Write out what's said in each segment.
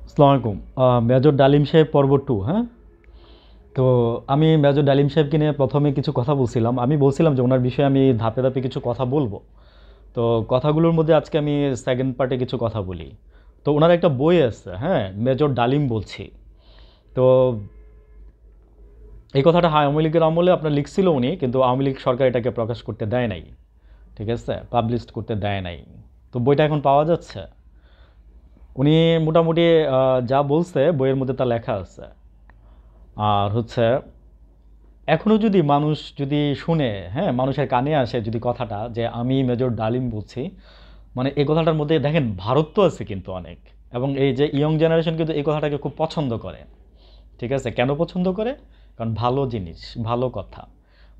আসসালামু আলাইকুম। মেজর ডালিম সাহেব পর্ব 2, হ্যাঁ? তো আমি মেজর ডালিম সাহেবকে নিয়ে প্রথমে কিছু কথা বলছিলাম। আমি বলছিলাম যে ওনার বিষয়ে আমি ধাপে ধাপে কিছু কথা বলবো। তো কথাগুলোর মধ্যে আজকে আমি সেকেন্ড পার্টে কিছু কথা বলি। তো ওনার একটা বই আছে, হ্যাঁ, মেজর ডালিম বলছি। তো এই কথাটা আওয়ামী লীগের আমলে আপনার লিখছিল উনি, কিন্তু আওয়ামী লীগ সরকার এটাকে প্রকাশ করতে দেয় নাই। ঠিক আছে, পাবলিশ করতে দেয় নাই। তো বইটা এখন পাওয়া যাচ্ছে। উনি মোটামুটি যা বলছে বইয়ের মধ্যে তা লেখা আছে। আর হচ্ছে এখনও যদি মানুষ যদি শুনে, হ্যাঁ, মানুষের কানে আসে যদি কথাটা যে আমি মেজর ডালিম বলছি, মানে এই কথাটার মধ্যে দেখেন ভারত তো আছে কিন্তু অনেক, এবং এই যে ইয়ং জেনারেশন কিন্তু এই কথাটাকে খুব পছন্দ করে। ঠিক আছে, কেন পছন্দ করে? কারণ ভালো জিনিস, ভালো কথা,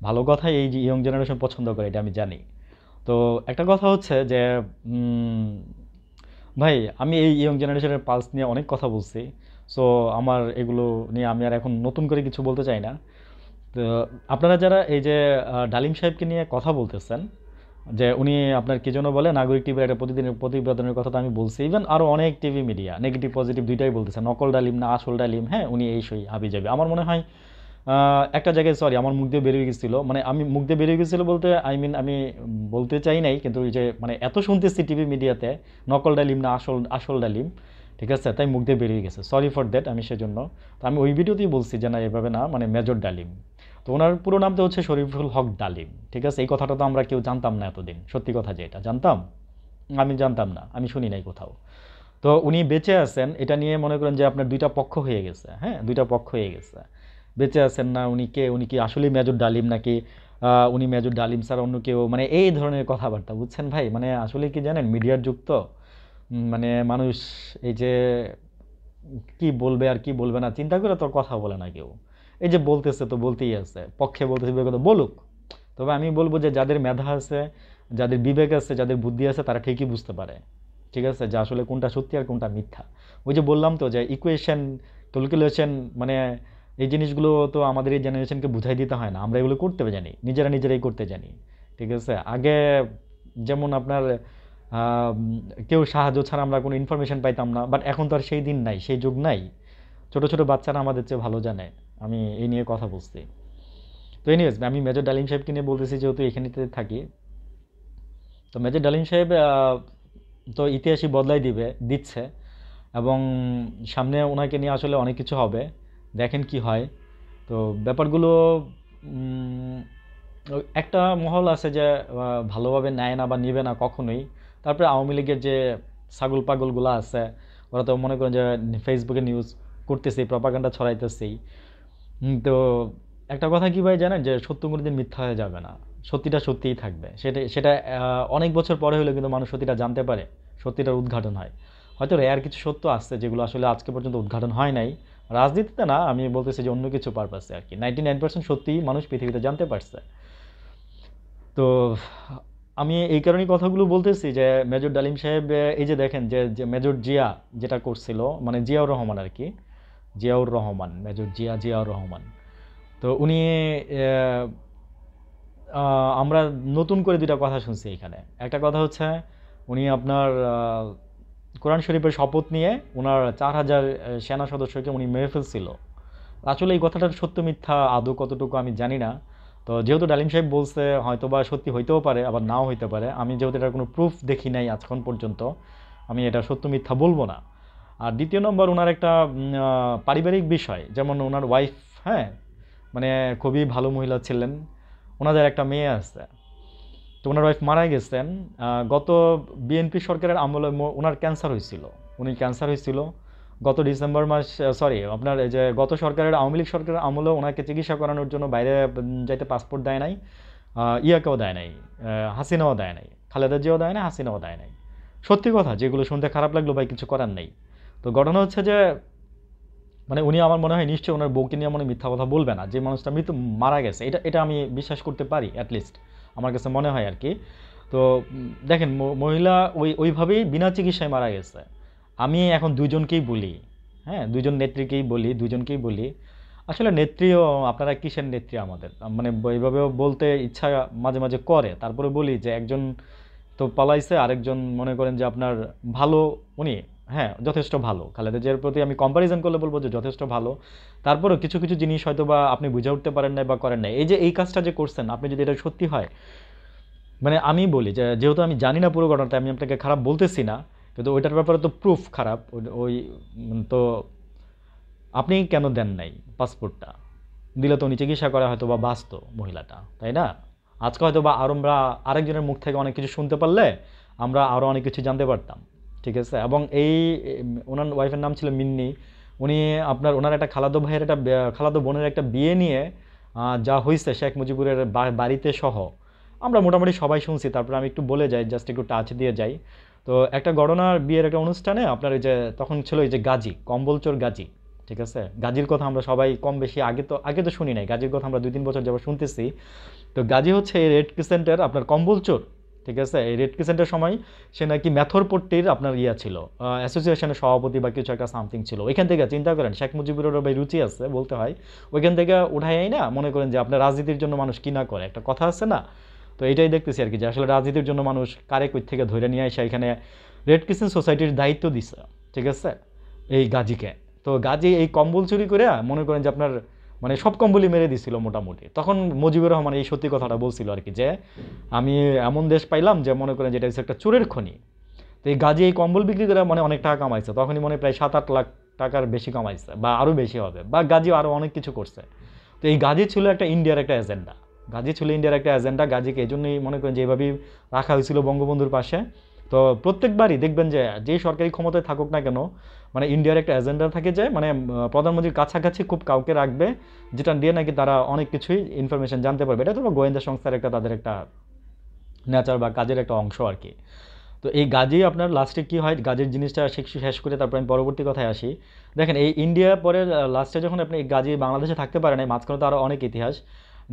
ভালো কথা এই যে ইয়ং জেনারেশন পছন্দ করে, এটা আমি জানি। তো একটা কথা হচ্ছে যে উম, ভাই, আমি এই ইয়ং জেনারেশনের পালস নিয়ে অনেক কথা বলছি। সো আমার এগুলো নিয়ে আমি আর এখন নতুন করে কিছু বলতে চাই না। তো আপনারা যারা এই যে ডালিম সাহেবকে নিয়ে কথা বলতেছেন, যে উনি আপনার কি জন্য বলে নাগরিক টিভির একটা প্রতিদিনের প্রতিবেদনের কথা, তো আমি বলছি, ইভেন আরও অনেক টিভি মিডিয়া নেগেটিভ পজিটিভ দুইটাই বলতেছে নকল ডালিম না আসল ডালিম, হ্যাঁ, উনি এই সই হাবি যাবে। আমার মনে হয় একটা জায়গায়, সরি, আমার মুখ দিয়ে বেরিয়ে গেছিলো, মানে আমি মুখ দিয়ে বেরিয়ে গেছিলো বলতে আই মিন আমি বলতে চাই নাই, কিন্তু ওই যে মানে এত শুনতেছি টিভি মিডিয়াতে নকল ডালিম না আসল আসল ডালিম, ঠিক আছে, তাই মুখ দিয়ে বেরিয়ে গেছে, সরি ফর দ্যাট। আমি সেজন্য, তো আমি ওই ভিডিওতেই বলছি যে না, এভাবে না, মানে মেজর ডালিম। তো ওনার পুরো নাম তো হচ্ছে শরীফুল হক ডালিম। ঠিক আছে, এই কথাটা তো আমরা কেউ জানতাম না এতদিন, সত্যি কথা যে এটা জানতাম, আমি জানতাম না, আমি শুনি নাই কোথাও। তো উনি বেঁচে আছেন এটা নিয়ে মনে করেন যে আপনার দুইটা পক্ষ হয়ে গেছে, হ্যাঁ, দুইটা পক্ষ হয়ে গেছে। বেঁচে আছেন না উনি, কে উনি, কি আসলেই মেজর ডালিম নাকি উনি মেজর ডালিম স্যার অন্য কেউ, মানে এই ধরনের কথাবার্তা, বুঝছেন ভাই? মানে আসলে কি জানেন, মিডিয়ার যুগ তো, মানে মানুষ এই যে কি বলবে আর কি বলবে না চিন্তা করে তো কথা বলে না কেউ। এই যে বলতেছে তো বলতেই আছে, পক্ষে বলতেছে বিপক্ষে তো বলুক। তবে আমি বলবো যে যাদের মেধা আছে, যাদের বিবেক আছে, যাদের বুদ্ধি আছে, তারা ঠিকই বুঝতে পারে, ঠিক আছে, যে আসলে কোনটা সত্যি আর কোনটা মিথ্যা। ওই যে বললাম তো যে ইকুয়েশন, ক্যালকুলেশন, মানে এই জিনিসগুলো তো আমাদের এই জেনারেশনকে বুঝাই দিতে হয় না, আমরা এগুলো করতে জানি, নিজেরা নিজেরাই করতে জানি। ঠিক আছে, আগে যেমন আপনার কেউ সাহায্য ছাড়া আমরা কোনো ইনফরমেশন পাইতাম না, বাট এখন তো আর সেই দিন নাই, সেই যুগ নাই। ছোট ছোট বাচ্চারা আমাদের চেয়ে ভালো জানে। আমি এই নিয়ে কথা বলছি। তো এনিওয়েজ, আমি মেজর ডালিম সাহেবকে নিয়ে বলতেছি যেহেতু এখানেতে থাকি। তো মেজর ডালিম সাহেব তো ইতিহাসই বদলাই দিচ্ছে, এবং সামনে ওনাকে নিয়ে আসলে অনেক কিছু হবে, দেখেন কি হয়। তো ব্যাপারগুলো উম, একটা মহল আছে যে ভালোভাবে নেয় না বা নিবে না কখনোই। তারপরে আওয়ামী লীগের যে ছাগল পাগলগুলো আছে, ওরা তো মনে করেন যে ফেসবুকে নিউজ করতেছেই, প্রপাগান্ডা ছড়াইতেছেই। তো একটা কথা কি ভাই জানেন, যে সত্য কোনোদিন মিথ্যা হয়ে যাবে না, সত্যিটা সত্যিই থাকবে। সেটা সেটা অনেক বছর পরে হলেও কিন্তু মানুষ সত্যিটা জানতে পারে, সত্যিটার উদ্ঘাটন হয়। হয়তো রেয়ার কিছু সত্য আসছে যেগুলো আসলে আজকে পর্যন্ত উদ্ঘাটন হয় নাই, রাজনীতিতে না, আমি বলতেছি যে অন্য কিছু পারপাসে আর কি। 99% সত্যিই মানুষ পৃথিবীতে জানতে পারছে। তো আমি এই কারণেই কথাগুলো বলতেছি যে মেজর ডালিম সাহেব, এই যে দেখেন যে যে মেজর জিয়া যেটা করছিল, মানে জিয়াউর রহমান আর কি, জিয়াউর রহমান, মেজর জিয়া, জিয়াউর রহমান। তো উনি আমরা নতুন করে দুইটা কথা শুনছি এখানে। একটা কথা হচ্ছে উনি আপনার কোরআন শরীফের শপথ নিয়ে ওনার 4,000 সেনা সদস্যকে উনি মেরে ফেলছিল। আসলে এই কথাটার সত্য মিথ্যা আদৌ কতটুকু আমি জানি না। তো যেহেতু ডালিম সাহেব বলছে, হয়তো বা সত্যি হইতেও পারে, আবার নাও হইতে পারে। আমি যেহেতু এটার কোনো প্রুফ দেখি নাই এখন পর্যন্ত, আমি এটা সত্য মিথ্যা বলবো না। আর দ্বিতীয় নম্বর, ওনার একটা পারিবারিক বিষয়, যেমন ওনার ওয়াইফ, হ্যাঁ, মানে খুবই ভালো মহিলা ছিলেন। ওনাদের একটা মেয়ে আছে। তো ওনার ওয়াইফ মারা গেছেন গত বিএনপি সরকারের আমলে। ওনার ক্যান্সার হয়েছিল, উনি ক্যান্সার হয়েছিল গত ডিসেম্বর মাস, সরি আপনার এই যে গত সরকারের, আওয়ামী লীগ সরকারের আমলে ওনাকে চিকিৎসা করানোর জন্য বাইরে যাইতে পাসপোর্ট দেয় নাই, ইয়াকেও দেয় নাই, হাসিনাও দেয় নাই, খালেদা জিয়াও দেয় নাই, হাসিনাও দেয় নাই। সত্যি কথা, যেগুলো শুনতে খারাপ লাগলো ভাই, কিছু করার নেই। তো ঘটনা হচ্ছে যে মানে উনি, আমার মনে হয় নিশ্চয়ই ওনার বউকে নিয়ে মনে মিথ্যা কথা বলবে না, যে মানুষটা মৃত্যু মারা গেছে, এটা এটা আমি বিশ্বাস করতে পারি অ্যাটলিস্ট, আমার কাছে মনে হয় আর কি। তো দেখেন, মহিলা ওইভাবেই বিনা চিকিৎসায় মারা গেছে। আমি এখন দুইজনকেই বলি, হ্যাঁ, দুইজন নেত্রীকেই বলি, দুইজনকেই বলি, আসলে নেত্রীও আপনারা কিসের নেত্রী আমাদের, মানে এইভাবেও বলতে ইচ্ছা মাঝে মাঝে করে। তারপরে বলি যে একজন তো পালাইছে, আরেকজন মনে করেন যে আপনার ভালো, উনি হ্যাঁ যথেষ্ট ভালো, খালেদা জিয়ার প্রতি আমি কম্পারিজন করলে বলবো যে যথেষ্ট ভালো। তারপরেও কিছু কিছু জিনিস হয়তো বা আপনি বুঝে উঠতে পারেন নাই বা করেন নাই। এই যে এই কাজটা যে করছেন, আপনি যদি এটা সত্যি হয়, মানে আমি বলি যে যেহেতু আমি জানি না পুরো ঘটনাটা, আমি আপনাকে খারাপ বলতেছি না, কিন্তু ওইটার ব্যাপারে তো প্রুফ খারাপ। ওই তো আপনি কেন দেন নাই পাসপোর্টটা? দিলে তো উনি চিকিৎসা করে হয়তো বা বাঁচতো মহিলাটা, তাই না? আজকে হয়তো বা আর আমরা আরেকজনের মুখ থেকে অনেক কিছু শুনতে পারলে আমরা আরও অনেক কিছু জানতে পারতাম। ঠিক আছে? এবং এই ওনার ওয়াইফের নাম ছিল মিন্নি। উনি আপনার ওনার একটা খালাতো ভাইয়ের একটা খালাতো বোনের একটা বিয়ে নিয়ে যা হয়েছে শেখ মুজিবুরের বাড়িতে সহ আমরা মোটামুটি সবাই শুনছি। তারপরে আমি একটু বলে যাই, জাস্ট একটু টাচ দিয়ে যাই। তো একটা ঘটনার বিয়ের একটা অনুষ্ঠানে আপনার এই যে তখন ছিল এই যে গাজী, কম্বলচোর গাজী। ঠিক আছে? গাজীর কথা আমরা সবাই কম বেশি আগে তো শুনি নাই, গাজীর কথা আমরা 2-3 বছর যাবো শুনতেছি। তো গাজী হচ্ছে এই রেড ক্রিসেন্টের আপনার কম্বলচোর। ঠিক আছে? এই রেড ক্রিসেন্টের সময় সে নাকি মেথরপট্টির আপনার ইয়া ছিল, অ্যাসোসিয়েশনের সভাপতি বা কিছু একটা সামথিং ছিল। ওইখান থেকে চিন্তা করেন, শেখ মুজিবুরেরও ভাই রুচি আছে বলতে হয়, ওইখান থেকে উঠাই না মনে করেন যে আপনার রাজনীতির জন্য মানুষ কি না করে, একটা কথা আছে না? তো এটাই দেখতেছি আর কি, যে আসলে রাজনীতির জন্য মানুষ কারে কই থেকে ধরে নিয়ে আসে এখানে রেড ক্রিসেন্ট সোসাইটির দায়িত্ব দিছে। ঠিক আছে? এই গাজীকে। তো গাজী এই কম্বল চুরি করে মনে করেন যে আপনার মানে সব কম্বলই মেরে দিছিল মোটামুটি। তখন মুজিবুর রহমান এই সত্যি কথাটা বলছিল আর কি, যে আমি এমন দেশ পাইলাম যে মনে করেন যেটা হচ্ছে একটা চোরের খনি। তো এই গাজী এই কম্বল বিক্রি করে মানে অনেক টাকা কামাইছে, তখনই মনে প্রায় 7-8 লাখ টাকার বেশি কামাইছে, বা আরও বেশি হবে, বা গাজী আরও অনেক কিছু করছে। তো এই গাজী ছিল একটা ইন্ডিয়ার একটা এজেন্ডা। গাজী ছিল ইন্ডিয়ার একটা এজেন্ডা। গাজীকে এই জন্যই মনে করেন যে এইভাবেই রাখা হয়েছিল বঙ্গবন্ধুর পাশে। তো প্রত্যেকবারই দেখবেন যে যেই সরকারি ক্ষমতায় থাকুক না কেন, মানে ইন্ডিয়ার একটা এজেন্ডা থাকে, যে মানে প্রধানমন্ত্রীর কাছাকাছি খুব কাউকে রাখবে, যেটা দিয়ে নাকি তারা অনেক কিছুই ইনফরমেশন জানতে পারবে। এটা তো গোয়েন্দা সংস্থার একটা তাদের একটা নেচার বা কাজের একটা অংশ আর কি। তো এই গাজী আপনার লাস্টে কি হয়, গাজীর জিনিসটা শেষ করে তারপর আমি পরবর্তী কথায় আসি। দেখেন এই ইন্ডিয়া পরে লাস্টে যখন আপনি এই গাজী বাংলাদেশে থাকতে পারে নাই, মাঝখানে তো আরও অনেক ইতিহাস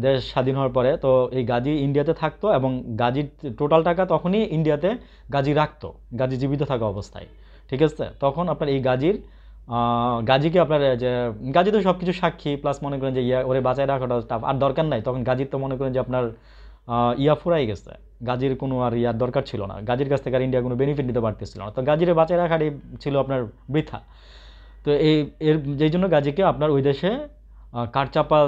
দেশ স্বাধীন হওয়ার পরে। তো এই গাজী ইন্ডিয়াতে থাকতো এবং গাজীর টোটাল টাকা তখনই ইন্ডিয়াতে গাজী রাখতো, গাজী জীবিত থাকা অবস্থায়। ঠিক আছে? তখন আপনার এই গাজীর গাজীকে আপনার যে গাজী তো সব কিছু সাক্ষী প্লাস মনে করেন যে ওরে বাঁচায় রাখাটা আর দরকার নাই, তখন গাজীর তো মনে করেন যে আপনার ফুরাই গেছে। গাজীর কোনো আর ইয়ার দরকার ছিল না, গাজীর কাছ থেকে আর ইন্ডিয়া কোনো বেনিফিট নিতে পারতেছিল না। তো গাজীরে বাঁচায় রাখাটাই ছিল আপনার বৃথা। তো যেই জন্য গাজীকে আপনার ওই দেশে কারচাপা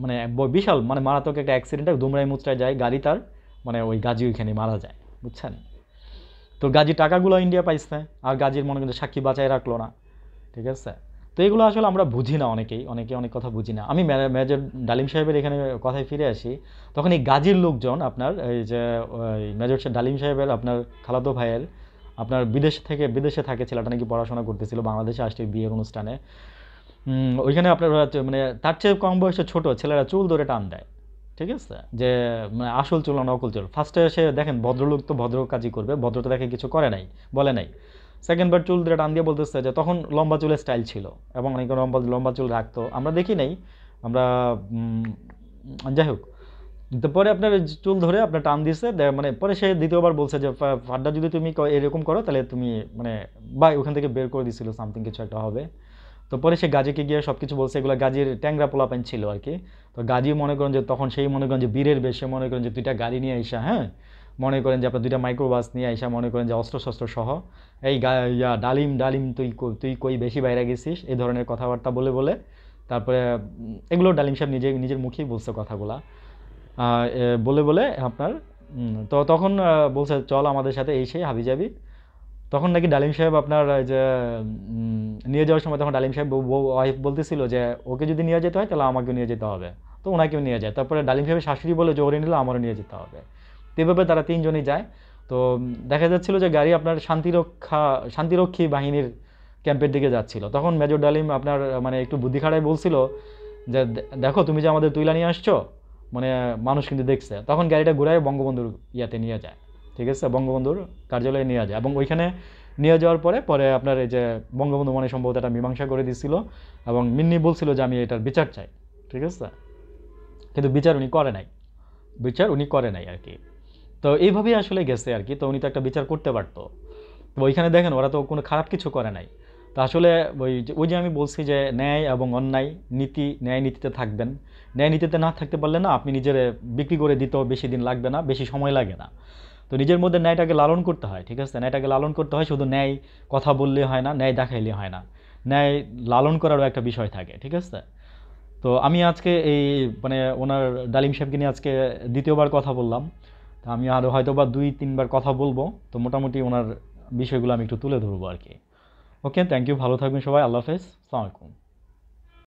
মানে বিশাল মানে মারাত্মক একটা অ্যাক্সিডেন্টে দুমড়ায় মুচড়ায় যায় গাড়ি তার, মানে ওই গাজী ওইখানে মারা যায়। বুঝছেন? তো গাজীর টাকাগুলো ইন্ডিয়া পাইছে, আর গাজীর মনে কিন্তু সাক্ষী বাঁচায় রাখলো না। ঠিক আছে? তো এগুলো আসলে আমরা বুঝি না, অনেকে অনেক কথা বুঝি না। আমি মেজর ডালিম সাহেবের এখানে কথায় ফিরে আসি। তখন এই গাজীর লোকজন আপনার এই যে মেজর ডালিম সাহেবের আপনার খালাতো ভাইয়ের আপনার বিদেশে থাকে, ছেলেটা নাকি পড়াশোনা করতেছিল, বাংলাদেশে আসছে বিয়ের অনুষ্ঠানে। ওইখানে আপনার মানে তার চেয়ে কম বয়সে ছোট ছেলেরা চুল ধরে টান দেয়। ঠিক আছে? যে মানে আসল চুল না নকল চুল। ফার্স্টে এসে দেখেন ভদ্রলোক তো ভদ্র কাজই করবে, ভদ্রতা দেখে কিছু করে নাই, বলে নাই। সেকেন্ড বার চুল ধরে টান দিয়ে বলতেছে যে তখন লম্বা চুলের স্টাইল ছিল এবং অনেকে লম্বা লম্বা চুল রাখতো, আমরা দেখি নাই। আমরা যাই হোক, তো পরে আপনার চুল ধরে আপনার টান দিছে, মানে পরে সে দ্বিতীয়বার বলছে যে ফাড্ডা যদি তুমি এরকম করো তাহলে তুমি মানে বা ওখান থেকে বের করে দিছিল, সামথিং কিছু একটা হবে। তো পরে সে গাজীকে গিয়ে সব কিছু বলছে, এগুলো গাজীর ট্যাংরা পোলাপাইন ছিল আর কি। তো গাজী মনে করেন যে তখন সেই মনে করেন যে বীরের বেশে মনে করেন যে 2টা গাড়ি নিয়ে আইসা, হ্যাঁ মনে করেন যে আপনার 2টা মাইক্রোবাস নিয়ে আইসা মনে করেন যে অস্ত্র সহ এই ডালিম ডালিম তুই কই বেশি বাইরে গেছিস, এই ধরনের কথাবার্তা বলে বলে তারপরে এগুলো ডালিম সাহেব নিজের মুখেই বলছে কথাগুলা। বলে বলে আপনার তো তখন বলছে চল আমাদের সাথে এই সেই হাবিজাবি। তখন নাকি ডালিম সাহেব আপনার যে নিয়ে যাওয়ার সময় তখন ডালিম সাহেব ওয়াইফ বলতেছিল যে ওকে যদি নিয়ে যেতে হয় তাহলে আমাকেও নিয়ে যেতে হবে। তো ওনাকেও নিয়ে যায়। তারপরে ডালিম সাহেবের শাশুড়ি বলে যে ওরে নিলে আমারও নিয়ে যেতে হবে। তো এভাবে তারা 3জনই যায়। তো দেখা যাচ্ছিল যে গাড়ি আপনার শান্তিরক্ষী বাহিনীর ক্যাম্পের দিকে যাচ্ছিল। তখন মেজর ডালিম আপনার মানে একটু বুদ্ধি খাটায় বলছিল যে দেখো তুমি যে আমাদের তুইলা নিয়ে আসছো, মানে মানুষ কিন্তু দেখছে। তখন গাড়িটা ঘুরায় বঙ্গবন্ধুর ইয়াতে নিয়ে যায়। ঠিক আছে? বঙ্গবন্ধুর কার্যালয়ে নিয়ে যায় এবং ওইখানে নিয়ে যাওয়ার পরে পরে আপনার এই যে বঙ্গবন্ধু মনে সম্ভবত একটা মীমাংসা করে দিছিল এবং মিন্নি বলছিল যে আমি এটার বিচার চাই। ঠিক আছে? কিন্তু বিচার উনি করে নাই আর কি। তো এইভাবেই আসলে গেছে আর কি। তো উনি তো একটা বিচার করতে পারতো। তো ওইখানে দেখেন ওরা তো কোনো খারাপ কিছু করে নাই। তো আসলে ওই যে আমি বলছি যে ন্যায় এবং অন্যায় ন্যায় নীতিতে থাকবেন। ন্যায় নীতিতে না থাকতে পারলে না আপনি নিজের বিক্রি করে দিতেও বেশি দিন লাগবে না, বেশি সময় লাগে না। তো নিজের মধ্যে ন্যায়টাকে লালন করতে হয়, ঠিক আছে? ন্যায়টাকে লালন করতে হয়, শুধু ন্যায় কথা বললে হয় না, ন্যায় দেখাইলে হয় না, ন্যায় লালন করারও একটা বিষয় থাকে, ঠিক আছে? তো আমি আজকে এই মানে ওনার ডালিম সাহেবকে নিয়ে আজকে দ্বিতীয়বার কথা বললাম। তো আমি আরও হয়তো বা 2-3 বার কথা বলবো। তো মোটামুটি ওনার বিষয়গুলো আমি একটু তুলে ধরবো আর কি। ওকে, থ্যাংক ইউ, ভালো থাকবেন সবাই, আল্লাহ হাফেজ, আসসালামু আলাইকুম।